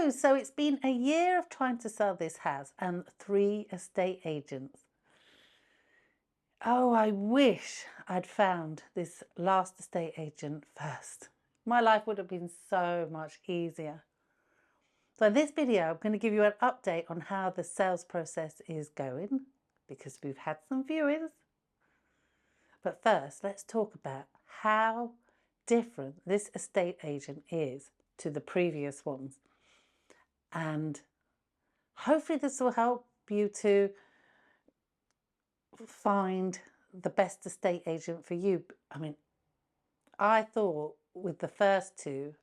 Hello, so it's been a year of trying to sell this house and 3 estate agents. Oh, I wish I'd found this last estate agent first. My life would have been so much easier. So in this video, I'm going to give you an update on how the sales process is going because we've had some viewings. But first, let's talk about how different this estate agent is to the previous ones. And hopefully this will help you to find the best estate agent for you. I mean, I thought with the first two,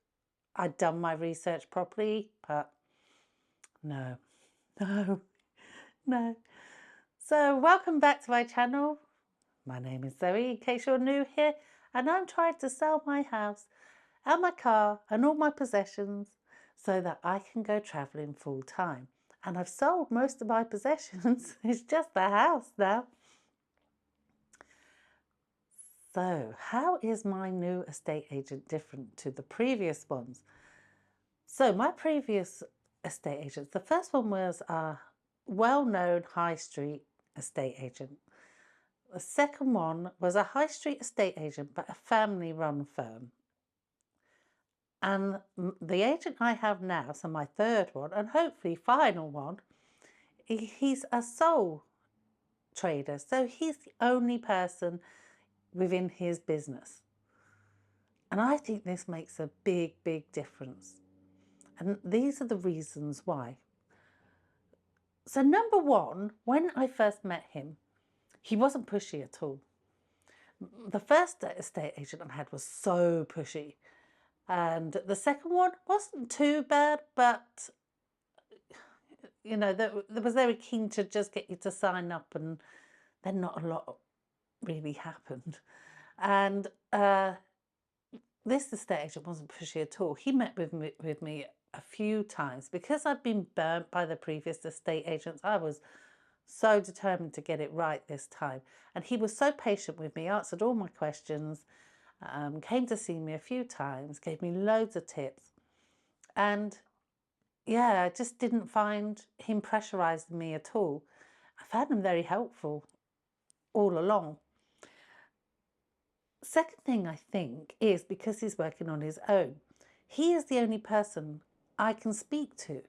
I'd done my research properly, but no, no, no. So welcome back to my channel. My name is Zoe, in case you're new here, and I'm trying to sell my house and my car and all my possessions so that I can go travelling full time. And I've sold most of my possessions. It's just the house now. So, how is my new estate agent different to the previous ones? So, my previous estate agents, the first one was a well-known high street estate agent. The second one was a high street estate agent, but a family-run firm. And the agent I have now, so my third one, and hopefully final one, he's a sole trader. So he's the only person within his business. And I think this makes a big, big difference. And these are the reasons why. So number one, when I first met him, he wasn't pushy at all. The first estate agent I had was so pushy. And the second one wasn't too bad, but you know, they was very keen to just get you to sign up, and then not a lot really happened. And this estate agent wasn't pushy at all. He met with me a few times. Because I'd been burnt by the previous estate agents, I was so determined to get it right this time. And he was so patient with me, answered all my questions, came to see me a few times, gave me loads of tips. And yeah, I just didn't find him pressurizing me at all. I found him very helpful all along. Second thing I think is because he's working on his own, he is the only person I can speak to.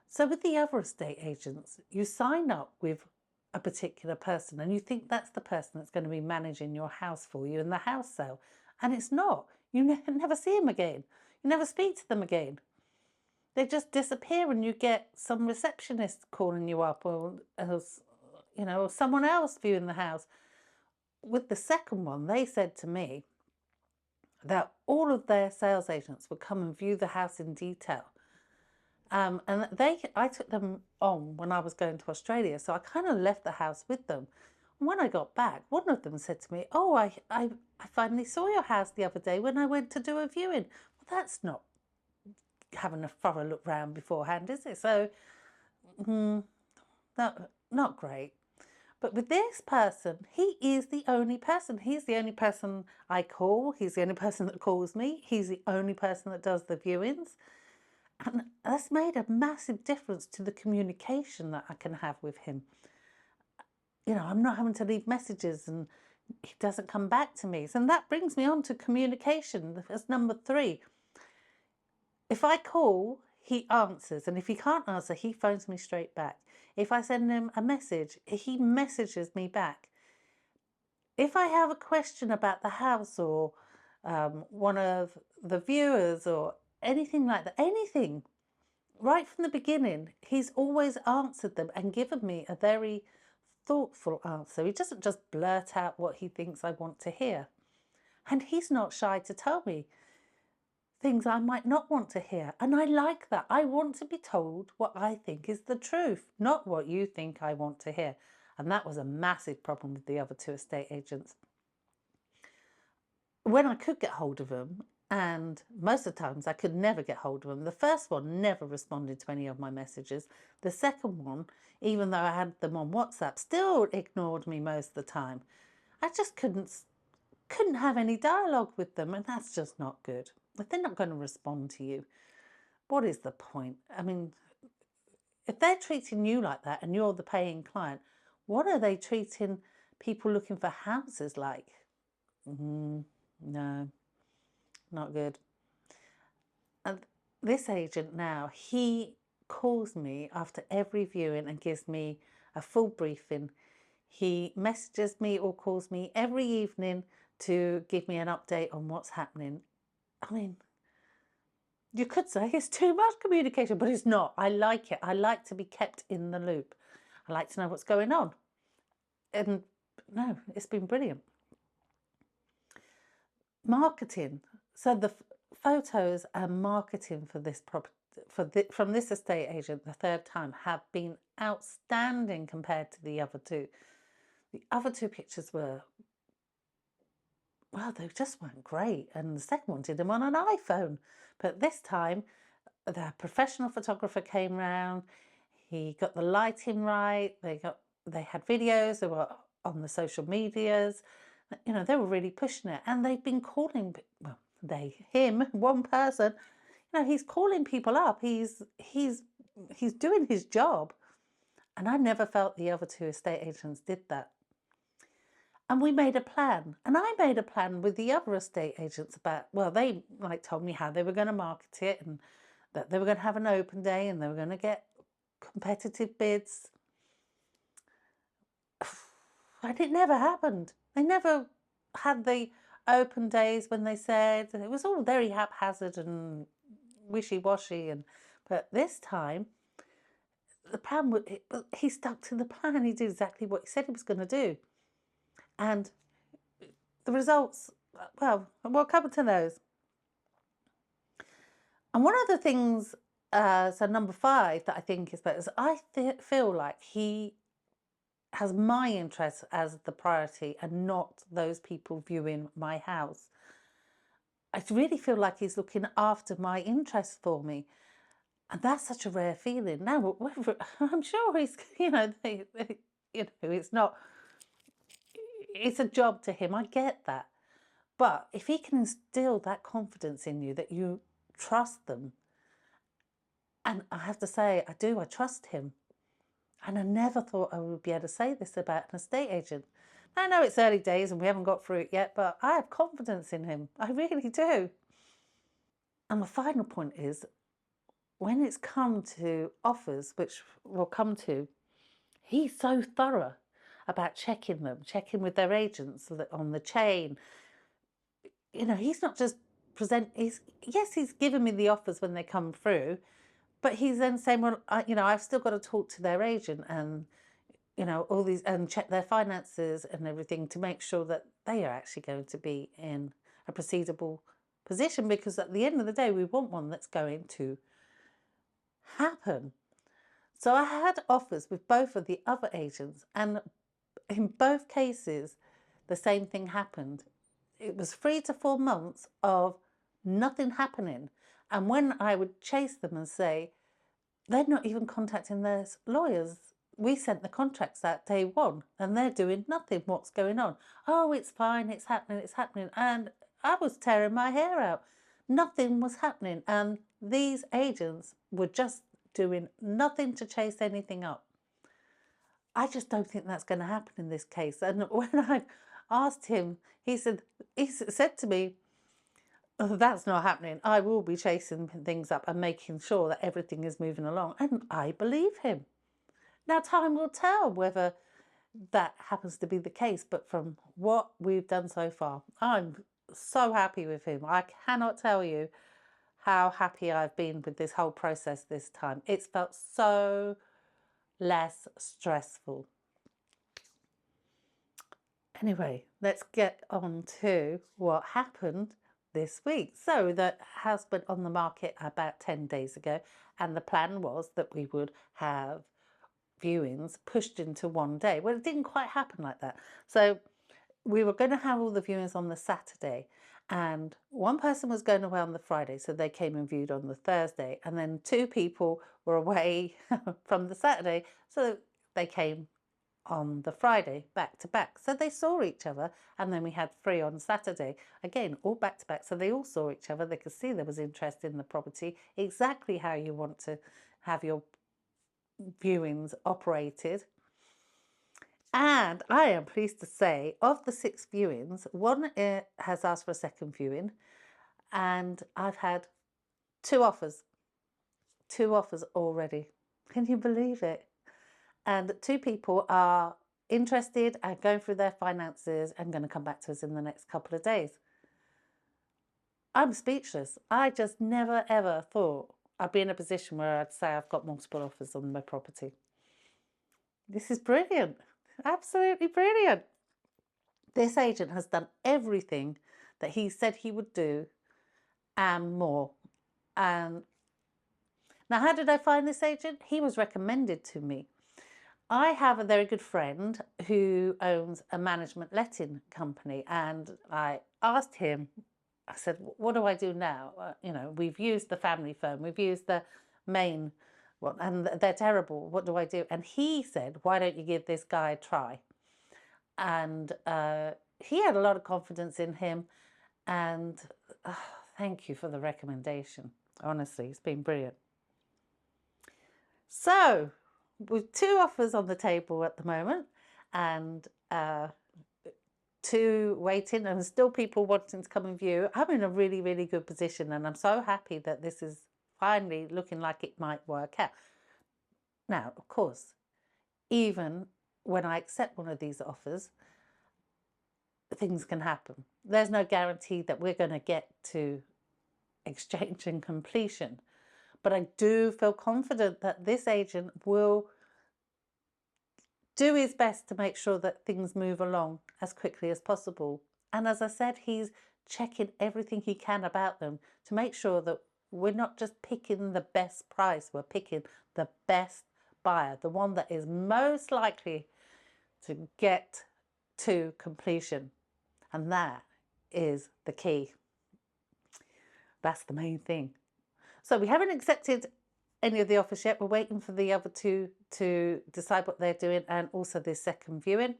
So with the other estate agents, you sign up with a particular person and you think that's the person that's going to be managing your house for you in the house sale. And it's not. You never see him again. You never speak to them again. They just disappear and you get some receptionist calling you up, or you know, or someone else viewing the house. With the second one, they said to me that all of their sales agents would come and view the house in detail. And I took them on when I was going to Australia, so I kind of left the house with them. And when I got back, one of them said to me, "Oh, I finally saw your house the other day when I went to do a viewing." Well, that's not having a thorough look round beforehand, is it? So, not great. But with this person, he is the only person. He's the only person I call. He's the only person that calls me. He's the only person that does the viewings. And that's made a massive difference to the communication that I can have with him. You know, I'm not having to leave messages and he doesn't come back to me. So that brings me on to communication as number 3. If I call, he answers. And if he can't answer, he phones me straight back. If I send him a message, he messages me back. If I have a question about the house or one of the viewers or anything like that, anything, right from the beginning, he's always answered them and given me a very thoughtful answer. He doesn't just blurt out what he thinks I want to hear. And he's not shy to tell me things I might not want to hear. And I like that. I want to be told what I think is the truth, not what you think I want to hear. And that was a massive problem with the other 2 estate agents. When I could get hold of them, and most of the times I could never get hold of them. The first one never responded to any of my messages. The second one, even though I had them on WhatsApp, still ignored me most of the time. I just couldn't have any dialogue with them, and that's just not good. If they're not going to respond to you, what is the point? I mean, if they're treating you like that and you're the paying client, what are they treating people looking for houses like? No, not good. And this agent now, he calls me after every viewing and gives me a full briefing. He messages me or calls me every evening to give me an update on what's happening. I mean, you could say it's too much communication, but it's not. I like it. I like to be kept in the loop. I like to know what's going on. And no, it's been brilliant. Marketing. So the photos and marketing for this property from this estate agent the third time have been outstanding compared to the other two. The other two pictures were, well, they just weren't great. And the second one did them on an iPhone. But this time, the professional photographer came round. He got the lighting right. They had videos. They were on the social medias. You know, they were really pushing it. And they've been calling, well, him, one person, you know, he's calling people up. He's doing his job. And I never felt the other two estate agents did that. And we made a plan. And I made a plan with the other estate agents about, well, they told me how they were going to market it and that they were going to have an open day and they were going to get competitive bids. And it never happened. They never had the open days when they said. It was all very haphazard and wishy-washy. But this time, the plan, he stuck to the plan. He did exactly what he said he was going to do. And the results, well, we'll come to those. And one of the things, so number 5 that I think is better, is I feel like he has my interests as the priority and not those people viewing my house. I really feel like he's looking after my interests for me. And that's such a rare feeling. Now, I'm sure he's, you know, it's not, it's a job to him. I get that. But if he can instill that confidence in you that you trust them, and I have to say, I trust him. And I never thought I would be able to say this about an estate agent. I know it's early days and we haven't got through it yet, but I have confidence in him. I really do. And my final point is, when it's come to offers, which we'll come to, he's so thorough about checking them, checking with their agents on the chain. You know, he's not just yes, he's given me the offers when they come through, but he's then saying, well, you know, I've still got to talk to their agent and, you know, all these, and check their finances and everything to make sure that they are actually going to be in a proceedable position, because at the end of the day, we want one that's going to happen. So I had offers with both of the other agents, and in both cases, the same thing happened. It was 3 to 4 months of nothing happening. And when I would chase them and say, they're not even contacting their lawyers. We sent the contracts out day 1 and they're doing nothing. What's going on? Oh, it's fine. It's happening. It's happening. And I was tearing my hair out. Nothing was happening. And these agents were just doing nothing to chase anything up. I just don't think that's going to happen in this case. And when I asked him, he said to me, oh, that's not happening. I will be chasing things up and making sure that everything is moving along. And I believe him. Now, time will tell whether that happens to be the case. But from what we've done so far, I'm so happy with him. I cannot tell you how happy I've been with this whole process this time. It's felt so less stressful. Anyway, let's get on to what happened this week. So the house went on the market about 10 days ago, and the plan was that we would have viewings pushed into one day. Well, it didn't quite happen like that. So we were going to have all the viewings on the Saturday, and one person was going away on the Friday, so they came and viewed on the Thursday, and then 2 people were away from the Saturday, so they came on the Friday, back to back. So they saw each other, and then we had 3 on Saturday. Again, all back to back. So they all saw each other. They could see there was interest in the property, exactly how you want to have your viewings operated. And I am pleased to say, of the 6 viewings, 1 has asked for a second viewing, and I've had 2 offers. 2 offers already. Can you believe it? And 2 people are interested and going through their finances and going to come back to us in the next couple of days. I'm speechless. I just never ever thought I'd be in a position where I'd say I've got multiple offers on my property. This is brilliant. Absolutely brilliant. This agent has done everything that he said he would do and more. And now, how did I find this agent? He was recommended to me. I have a very good friend who owns a management letting company, and I asked him, I said, what do I do now? You know, we've used the family firm, we've used the main one, and they're terrible. What do I do? And he said, why don't you give this guy a try? And he had a lot of confidence in him, and thank you for the recommendation. Honestly, it's been brilliant. So, with 2 offers on the table at the moment, and 2 waiting, and still people wanting to come and view, I'm in a really, really good position, and I'm so happy that this is finally looking like it might work out. Now, of course, even when I accept one of these offers, things can happen. There's no guarantee that we're going to get to exchange and completion. But I do feel confident that this agent will do his best to make sure that things move along as quickly as possible. And as I said, he's checking everything he can about them to make sure that we're not just picking the best price, we're picking the best buyer, the one that is most likely to get to completion. And that is the key. That's the main thing. So we haven't accepted any of the offers yet. We're waiting for the other 2 to decide what they're doing, and also this second viewing.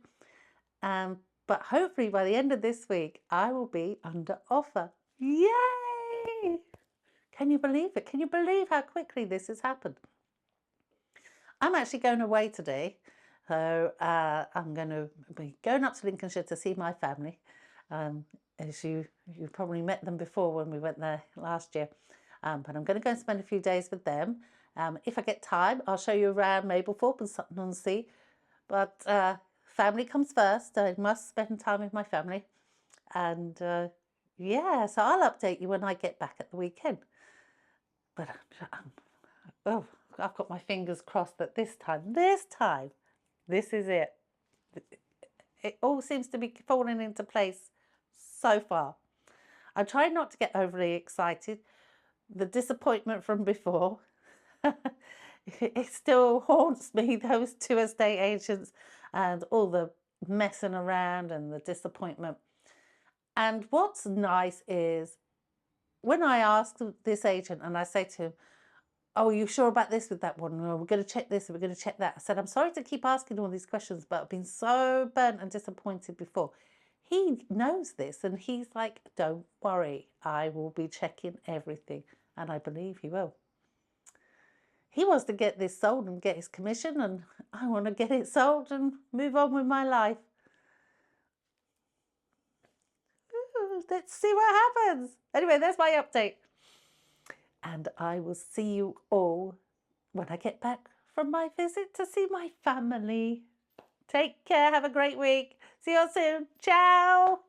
But hopefully by the end of this week, I will be under offer. Yay! Can you believe it? Can you believe how quickly this has happened? I'm actually going away today. So I'm going to be going up to Lincolnshire to see my family. As you probably met them before when we went there last year. But I'm going to go and spend a few days with them. If I get time, I'll show you around Mablethorpe and Sutton-on-Sea. But family comes first. I must spend time with my family. And yeah, so I'll update you when I get back at the weekend. But oh, I've got my fingers crossed that this time, this is it. It all seems to be falling into place so far. I'm trying not to get overly excited. The disappointment from before, it still haunts me, those 2 estate agents and all the messing around and the disappointment. And what's nice is when I ask this agent and I say to him, oh, are you sure about this with that one? Or we're going to check this and we're going to check that. I said, I'm sorry to keep asking all these questions, but I've been so burnt and disappointed before. He knows this and he's like, don't worry, I will be checking everything. And I believe he will. He wants to get this sold and get his commission, and I want to get it sold and move on with my life. Ooh, let's see what happens. Anyway, that's my update. And I will see you all when I get back from my visit to see my family. Take care. Have a great week. See you all soon. Ciao.